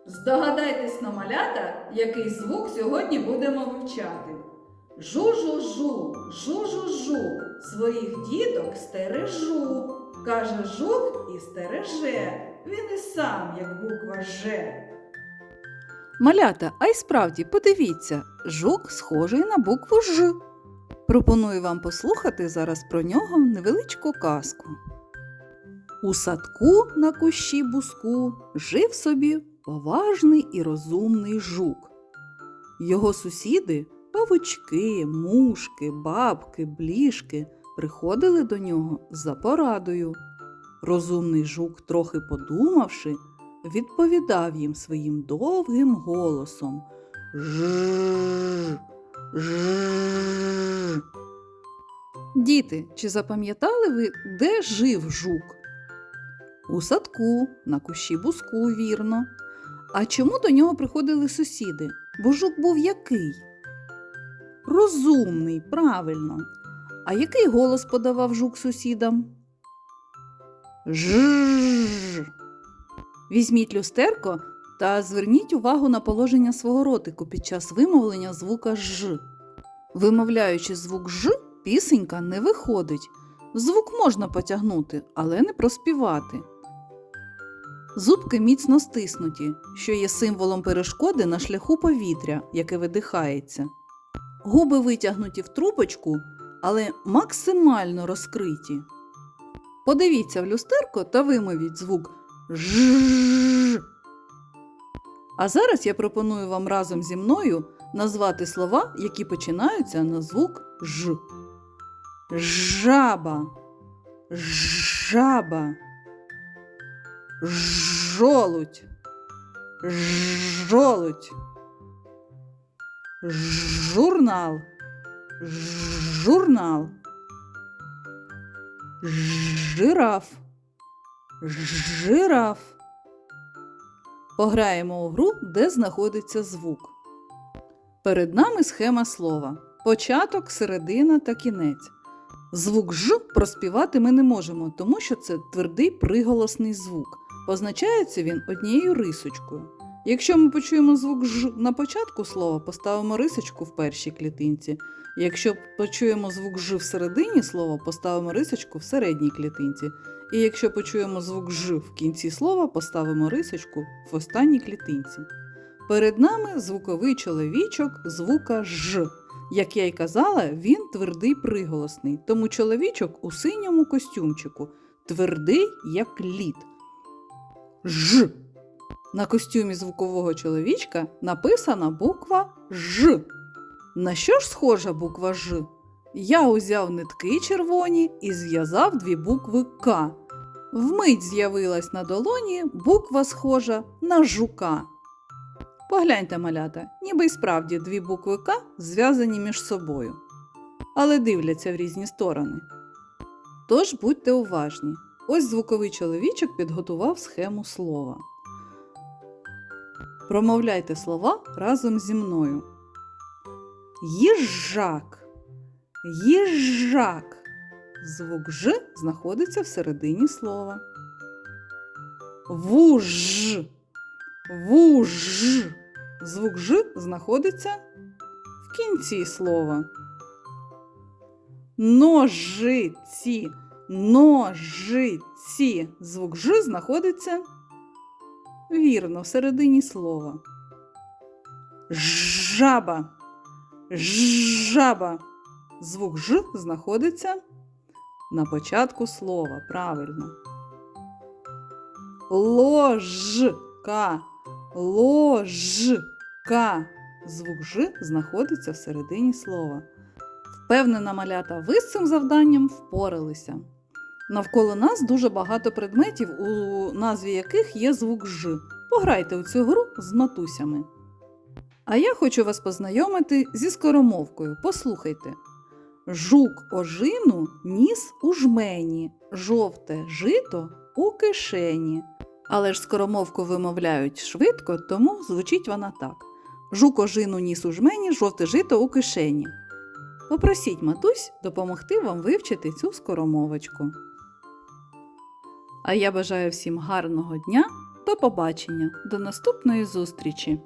Здогадайтесь на малята, який звук сьогодні будемо вивчати. Жу-жу-жу, жу-жу-жу, своїх діток стережу. Каже жук і стереже, він і сам, як буква Ж. Малята, а й справді, подивіться, жук схожий на букву Ж. Пропоную вам послухати зараз про нього невеличку казку. У садку на кущі буску жив собі поважний і розумний жук. Його сусіди – павучки, мушки, бабки, блішки – приходили до нього за порадою. Розумний жук, трохи подумавши, відповідав їм своїм довгим голосом: «Жжж, жжж». Діти, чи запам'ятали ви, де жив жук? У садку, на кущі буску, вірно. А чому до нього приходили сусіди? Бо жук був який? Розумний, правильно. А який голос подавав жук сусідам? Жжж. Візьміть люстерко та зверніть увагу на положення свого ротику під час вимовлення звука Ж. Вимовляючи звук Ж, пісенька не виходить. Звук можна потягнути, але не проспівати. Зубки міцно стиснуті, що є символом перешкоди на шляху повітря, яке видихається. Губи витягнуті в трубочку, але максимально розкриті. Подивіться в люстерко та вимовіть звук «жжж». А зараз я пропоную вам разом зі мною назвати слова, які починаються на звук «ж». Жаба, жаба, жолудь, жолудь, журнал, журнал, жираф, жираф. Пограємо у гру, де знаходиться звук. Перед нами схема слова. Початок, середина та кінець. Звук «ж» проспівати ми не можемо, тому що це твердий приголосний звук. Позначається він однією рисочкою. Якщо ми почуємо звук «ж» на початку слова, поставимо рисочку в першій клітинці. Якщо почуємо звук «ж» в середині слова, поставимо рисочку в середній клітинці. І якщо почуємо звук «ж» в кінці слова, поставимо рисочку в останній клітинці. Перед нами звуковий чоловічок звука «ж». Як я й казала, він твердий приголосний, тому чоловічок у синьому костюмчику, твердий, як лід. Ж. На костюмі звукового чоловічка написана буква Ж. На що ж схожа буква Ж? Я узяв нитки червоні і зв'язав дві букви К. Вмить з'явилась на долоні буква схожа на жука. Погляньте, малята, ніби й справді дві букви К зв'язані між собою, але дивляться в різні сторони. Тож будьте уважні. Ось звуковий чоловічок підготував схему слова. Промовляйте слова разом зі мною. Їжак, їжак. Звук Ж знаходиться всередині слова. Вуж, вуж. Звук Ж знаходиться в кінці слова. Ножиці, ножиці. Звук Ж знаходиться вірно всередині слова. Жаба, жаба. Звук Ж знаходиться на початку слова. Правильно. Ложка, ложка. Звук Ж знаходиться всередині слова. Впевнена, малята, ви з цим завданням впоралися. Навколо нас дуже багато предметів, у назві яких є звук Ж. Пограйте у цю гру з матусями. А я хочу вас познайомити зі скоромовкою. Послухайте. Жук ожину ніс у жмені, жовте жито у кишені. Але ж скоромовку вимовляють швидко, тому звучить вона так. Жук ожину ніс у жмені, жовте жито у кишені. Попросіть матусь допомогти вам вивчити цю скоромовочку. А я бажаю всім гарного дня. До побачення, до наступної зустрічі!